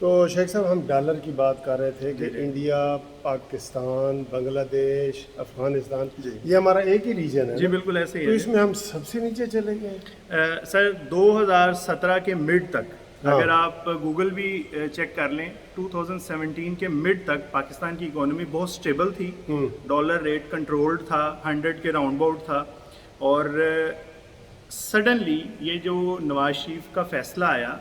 تو شیخ صاحب ہم ڈالر کی بات کر رہے تھے کہ انڈیا، پاکستان، بنگلہ دیش، افغانستان یہ ہمارا ایک ہی ریجن ہے جی نا؟ بالکل ایسے ہی تو ہے اس میں ہم سب سے نیچے چلے گئے. سر 2017 کے مڈ تک اگر آپ گوگل بھی چیک کر لیں 2017 کے مڈ تک پاکستان کی اکانومی بہت سٹیبل تھی، ڈالر ریٹ کنٹرولڈ تھا، 100 کے راؤنڈ باؤٹ تھا، اور سڈنلی یہ جو نواز شریف کا فیصلہ آیا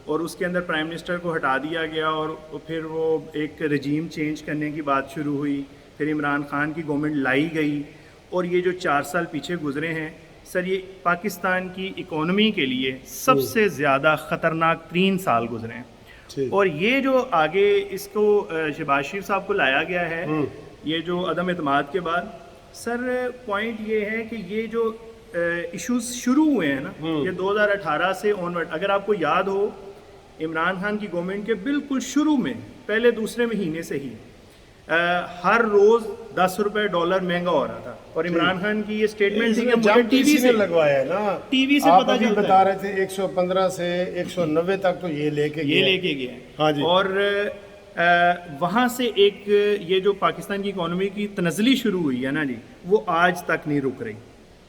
اور اس کے اندر پرائم منسٹر کو ہٹا دیا گیا اور پھر وہ ایک رجیم چینج کرنے کی بات شروع ہوئی، پھر عمران خان کی گورنمنٹ لائی گئی، اور یہ جو 4 سال پیچھے گزرے ہیں سر، یہ پاکستان کی اکانومی کے لیے سب سے زیادہ خطرناک 3 سال گزرے ہیں. اور یہ جو آگے اس کو شہباز شریف صاحب کو لایا گیا ہے یہ جو عدم اعتماد کے بعد، سر پوائنٹ یہ ہے کہ یہ جو ایشوز شروع ہوئے ہیں نا یہ 2018 سے آنورڈ، اگر آپ کو یاد ہو عمران خان کی گورنمنٹ کے بالکل شروع میں پہلے دوسرے مہینے سے ہی ہر روز 10 روپے ڈالر مہنگا ہو رہا تھا، اور عمران خان کی یہ اسٹیٹمنٹ تھی کہ مجھے ٹی وی سے لگوایا ہے نا، ٹی وی سے پتہ چلتا ہے. بتا رہے تھے 115 سے 190 تک تو یہ لے کے گئے. ہاں جی. اور وہاں سے ایک یہ جو پاکستان کی اکانومی کی تنزلی شروع ہوئی ہے نا جی، وہ آج تک نہیں رک رہی.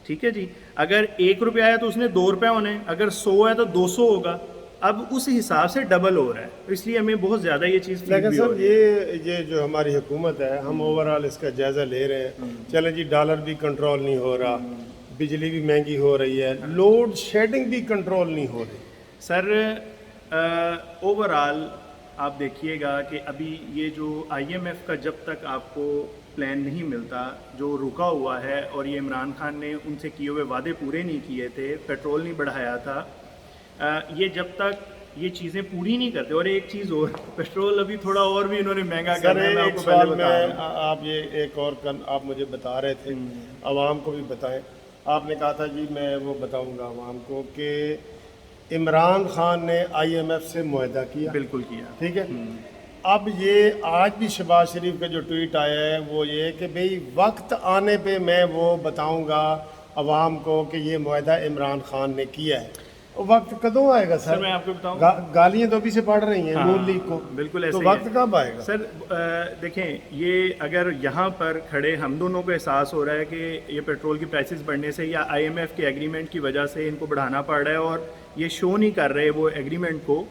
ٹھیک ہے جی، اگر 1 روپیہ آیا تو اس نے 2 روپے ہونے، اگر 100 ہے تو 200 ہوگا، اب اس حساب سے ڈبل ہو رہا ہے، اس لیے ہمیں بہت زیادہ یہ چیز. لیکن سر یہ جو ہماری حکومت ہے ہم اوورآل اس کا جائزہ لے رہے ہیں، چلیں جی ڈالر بھی کنٹرول نہیں ہو رہا، بجلی بھی مہنگی ہو رہی ہے، لوڈ شیڈنگ بھی کنٹرول نہیں ہو رہی. سر اوورآل آپ دیکھیے گا کہ ابھی یہ جو IMF کا جب تک آپ کو پلان نہیں ملتا، جو رکا ہوا ہے، اور یہ عمران خان نے ان سے کیے ہوئے وعدے پورے نہیں کیے تھے، پیٹرول نہیں بڑھایا تھا، یہ جب تک یہ چیزیں پوری نہیں کرتے. اور ایک چیز اور، پیٹرول ابھی تھوڑا اور بھی انہوں نے مہنگا کرنا ہے. میں آپ کو پہلے بتا رہا ہوں. آپ یہ ایک اور آپ مجھے بتا رہے تھے، عوام کو بھی بتائیں. آپ نے کہا تھا جی میں وہ بتاؤں گا عوام کو کہ عمران خان نے IMF سے معاہدہ کیا. بالکل کیا. ٹھیک ہے. اب یہ آج بھی شہباز شریف کا جو ٹویٹ آیا ہے وہ یہ کہ بھئی وقت آنے پہ میں وہ بتاؤں گا عوام کو کہ یہ معاہدہ عمران خان نے کیا ہے. وقت کدوں آئے گا سر؟ میں آپ کو بتاؤں، گالیاں تو ابھی سے پڑھ رہی ہیں نون لیگ کو، بالکل ایسے تو وقت کب آئے گا سر؟ دیکھیں یہ اگر یہاں پر کھڑے ہم دونوں کو احساس ہو رہا ہے کہ یہ پیٹرول کی پرائسز بڑھنے سے یا IMF کے ایگریمنٹ کی وجہ سے ان کو بڑھانا پڑ رہا ہے اور یہ شو نہیں کر رہے وہ ایگریمنٹ کو،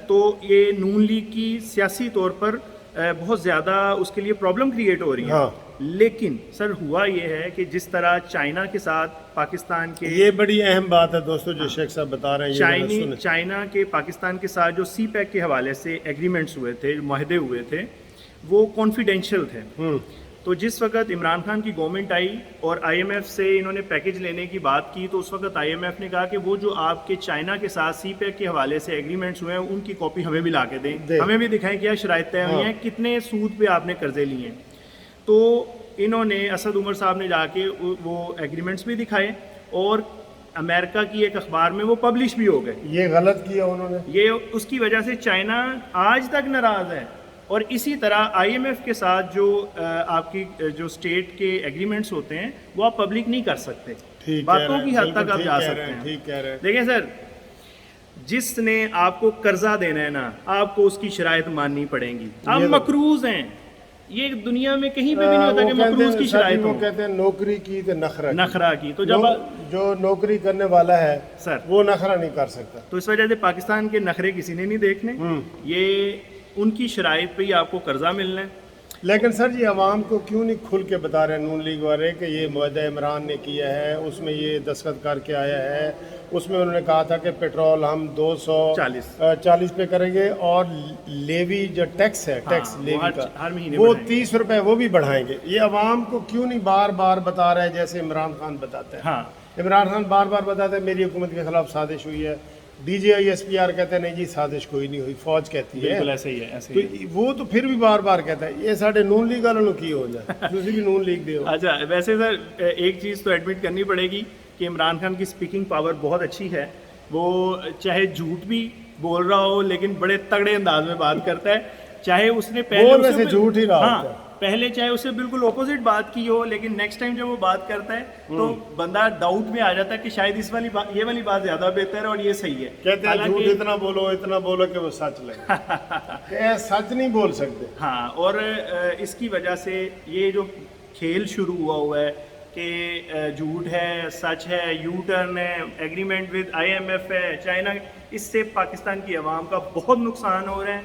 تو یہ نون لیگ کی سیاسی طور پر بہت زیادہ اس کے لیے پرابلم کریٹ ہو رہی ہے. لیکن سر ہوا یہ ہے کہ جس طرح چائنا کے ساتھ پاکستان کے، یہ بڑی اہم بات ہے دوستو جو شیخ صاحب بتا رہے ہیں، چائنا کے پاکستان کے ساتھ جو CPEC کے حوالے سے ایگریمنٹس ہوئے تھے، معاہدے ہوئے تھے، وہ کانفیڈینشیل تھے. تو جس وقت عمران خان کی گورنمنٹ آئی اور IMF سے انہوں نے پیکج لینے کی بات کی، تو اس وقت IMF نے کہا کہ وہ جو آپ کے چائنا کے ساتھ CPEC کے حوالے سے ایگریمنٹس ہوئے ہیں ان کی کاپی ہمیں بھی لا کے دیں، ہمیں بھی دکھائیں کیا شرائط طے ہوئی ہیں، کتنے سود پہ آپ نے قرضے لیے ہیں. تو انہوں نے اسد عمر صاحب نے جا کے وہ ایگریمنٹس بھی دکھائے اور امریکہ کی ایک اخبار میں وہ پبلش بھی ہو گئے. یہ غلط کیا انہوں نے، یہ اس کی وجہ سے چائنا آج تک ناراض ہے. اور اسی طرح IMF کے ساتھ جو آپ کی جو اسٹیٹ کے ایگریمنٹس ہوتے ہیں وہ آپ پبلک نہیں کر سکتے، باتوں کی حد تک آپ جا سکتے ہیں. دیکھیں سر، جس نے آپ کو قرضہ دینا ہے نا، آپ کو اس کی شرائط ماننی پڑیں گی. آپ مقروض ہیں، یہ دنیا میں کہیں پہ بھی نہیں ہوتا کہ مقروض کی شرائط ہو. وہ کہتے ہیں نوکری کی تو نخرہ کی. تو جب جو نوکری کرنے والا ہے سر وہ نخرہ نہیں کر سکتا. تو اس وجہ سے پاکستان کے نخرے کسی نے نہیں دیکھنے، یہ ان کی شرائط پہ ہی آپ کو قرضہ ملنا ہے. لیکن سر جی عوام کو کیوں نہیں کھل کے بتا رہے نون لیگ والے کہ یہ معاہدہ عمران نے کیا ہے، اس میں یہ دستخط کر کے آیا ہے، اس میں انہوں نے کہا تھا کہ پیٹرول ہم 240 پہ کریں گے اور لیوی جو ٹیکس ہے، ٹیکس لیوی کا ہر مہینے وہ 30 روپے وہ بھی بڑھائیں گے. یہ عوام کو کیوں نہیں بار بار بتا رہا ہے جیسے عمران خان بتاتا ہے؟ عمران خان بار بار بتاتا ہے میری حکومت کے خلاف سازش ہوئی ہے، DJI SPR کہتے ہیں نہیں جی سازش کوئی نہیں ہوئی، فوج کہتی ہے. بالکل ایسے ہی ہے، ایسے ہی ہے. وہ تو پھر بھی بار بار کہتا ہے. یہ ساڑھے نون لیگ والوں کی ہو جائے، دوسری بھی نون لیگ دے ہو. اچھا ویسے سر ایک چیز تو ایڈمٹ کرنی پڑے گی کہ عمران خان کی سپیکنگ پاور بہت اچھی ہے. وہ چاہے جھوٹ بھی بول رہا ہو لیکن بڑے تگڑے انداز میں بات کرتا ہے. چاہے اس نے پہلے جھوٹ ہی رہا پہلے چاہے اسے بالکل اپوزٹ بات کی ہو لیکن نیکسٹ ٹائم جب وہ بات کرتا ہے تو بندہ ڈاؤٹ میں آ جاتا ہے کہ شاید اس والی بات، یہ والی بات زیادہ بہتر ہے اور یہ صحیح ہے. کہتے ہیں جھوٹ اتنا بولو کہ وہ سچ لگے. کہ سچ نہیں بول سکتے. ہاں، اور اس کی وجہ سے یہ جو کھیل شروع ہوا ہے کہ جھوٹ ہے، سچ ہے، یو ٹرن ہے، ایگریمنٹ ود IMF ہے، چائنا، اس سے پاکستان کی عوام کا بہت نقصان ہو رہا ہے.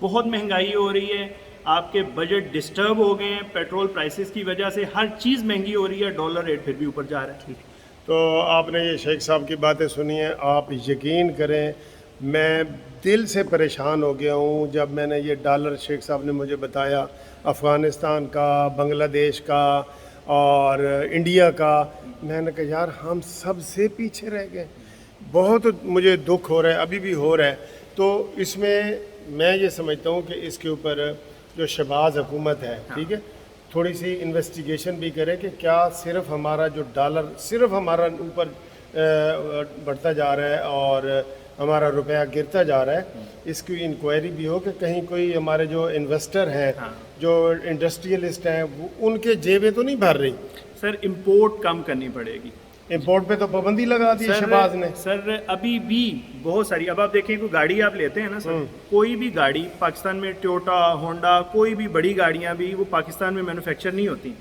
بہت مہنگائی ہو رہی ہے، آپ کے بجٹ ڈسٹرب ہو گئے ہیں پیٹرول پرائسز کی وجہ سے، ہر چیز مہنگی ہو رہی ہے، ڈالر ریٹ پھر بھی اوپر جا رہا ہے. تو آپ نے یہ شیخ صاحب کی باتیں سنی ہیں، آپ یقین کریں میں دل سے پریشان ہو گیا ہوں جب میں نے یہ ڈالر شیخ صاحب نے مجھے بتایا افغانستان کا، بنگلہ دیش کا اور انڈیا کا. میں نے کہا یار ہم سب سے پیچھے رہ گئے. بہت مجھے دکھ ہو رہا ہے، ابھی بھی ہو رہا ہے. تو اس میں میں یہ سمجھتا ہوں کہ اس کے اوپر جو شہباز حکومت ہے، ٹھیک ہے، تھوڑی سی انویسٹیگیشن بھی کرے کہ کیا صرف ہمارا جو ڈالر صرف ہمارا اوپر بڑھتا جا رہا ہے اور ہمارا روپیہ گرتا جا رہا ہے. اس کی انکوائری بھی ہو کہ کہیں کوئی ہمارے جو انویسٹر ہیں، جو انڈسٹریلسٹ ہیں، وہ ان کے جیبیں تو نہیں بھر رہی. سر امپورٹ کم کرنی پڑے گی. امپورٹ پہ تو پابندی لگا دی شہباز نے. سر ابھی بھی بہت ساری، اب آپ دیکھیں کوئی گاڑی آپ لیتے ہیں نا سر، کوئی بھی گاڑی پاکستان میں، ٹویوٹا، ہونڈا، کوئی بھی بڑی گاڑیاں بھی وہ پاکستان میں مینوفیکچر نہیں ہوتی.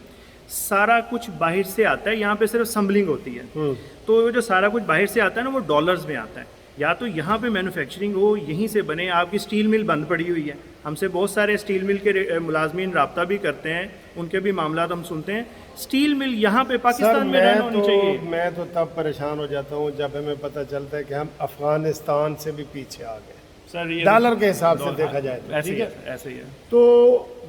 سارا کچھ باہر سے آتا ہے، یہاں پہ صرف اسمبلنگ ہوتی ہے. تو جو سارا کچھ باہر سے آتا ہے نا وہ ڈالرز میں آتا ہے. یا تو یہاں پہ مینوفیکچرنگ ہو، یہیں سے بنے. آپ کی اسٹیل مل بند پڑی ہوئی ہے، ہم سے بہت سارے اسٹیل مل کے ملازمین رابطہ بھی کرتے ہیں، ان کے بھی معاملات ہم سنتے ہیں. اسٹیل مل یہاں پہ پاکستان میں رہنا ہونی چاہیے. میں تو تب پریشان ہو جاتا ہوں جب ہمیں پتہ چلتا ہے کہ ہم افغانستان سے بھی پیچھے آ گئے سر. یہ ڈالر کے حساب سے دیکھا جائے تو ایسے ٹھیک ہی ہے. ہے، ایسے ہی ہے. تو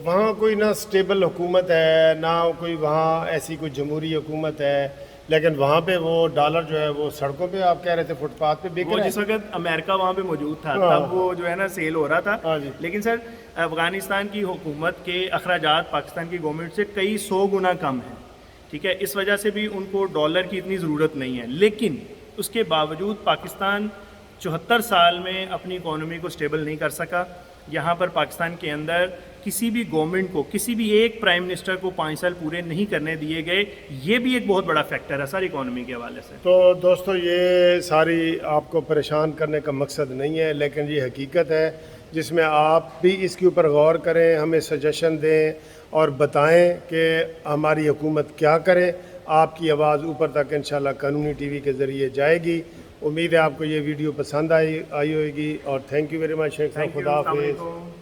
وہاں کوئی نہ اسٹیبل حکومت ہے، نہ کوئی وہاں ایسی کوئی جمہوری حکومت ہے، لیکن وہاں پہ وہ ڈالر جو ہے وہ سڑکوں پہ آپ کہہ رہے تھے فٹ پاتھ پہ بک وہ رہا ہے. جس وقت امریکہ وہاں پہ موجود تھا تب وہ جو ہے نا سیل ہو رہا تھا. لیکن سر افغانستان کی حکومت کے اخراجات پاکستان کی گورنمنٹ سے کئی 100 گنا کم ہیں، ٹھیک ہے. اس وجہ سے بھی ان کو ڈالر کی اتنی ضرورت نہیں ہے. لیکن اس کے باوجود پاکستان 74 سال میں اپنی اکانومی کو سٹیبل نہیں کر سکا. یہاں پر پاکستان کے اندر کسی بھی گورنمنٹ کو، کسی بھی ایک پرائم منسٹر کو 5 سال پورے نہیں کرنے دیے گئے. یہ بھی ایک بہت بڑا فیکٹر ہے سر اکانومی کے حوالے سے. تو دوستو یہ ساری آپ کو پریشان کرنے کا مقصد نہیں ہے، لیکن یہ حقیقت ہے جس میں آپ بھی اس کے اوپر غور کریں، ہمیں سجیشن دیں اور بتائیں کہ ہماری حکومت کیا کرے. آپ کی آواز اوپر تک انشاءاللہ قانونی ٹی وی کے ذریعے جائے گی. امید ہے آپ کو یہ ویڈیو پسند آئی ہوئے گی. اور تھینک یو ویری مچ شیخ صاحب. خدا حافظ.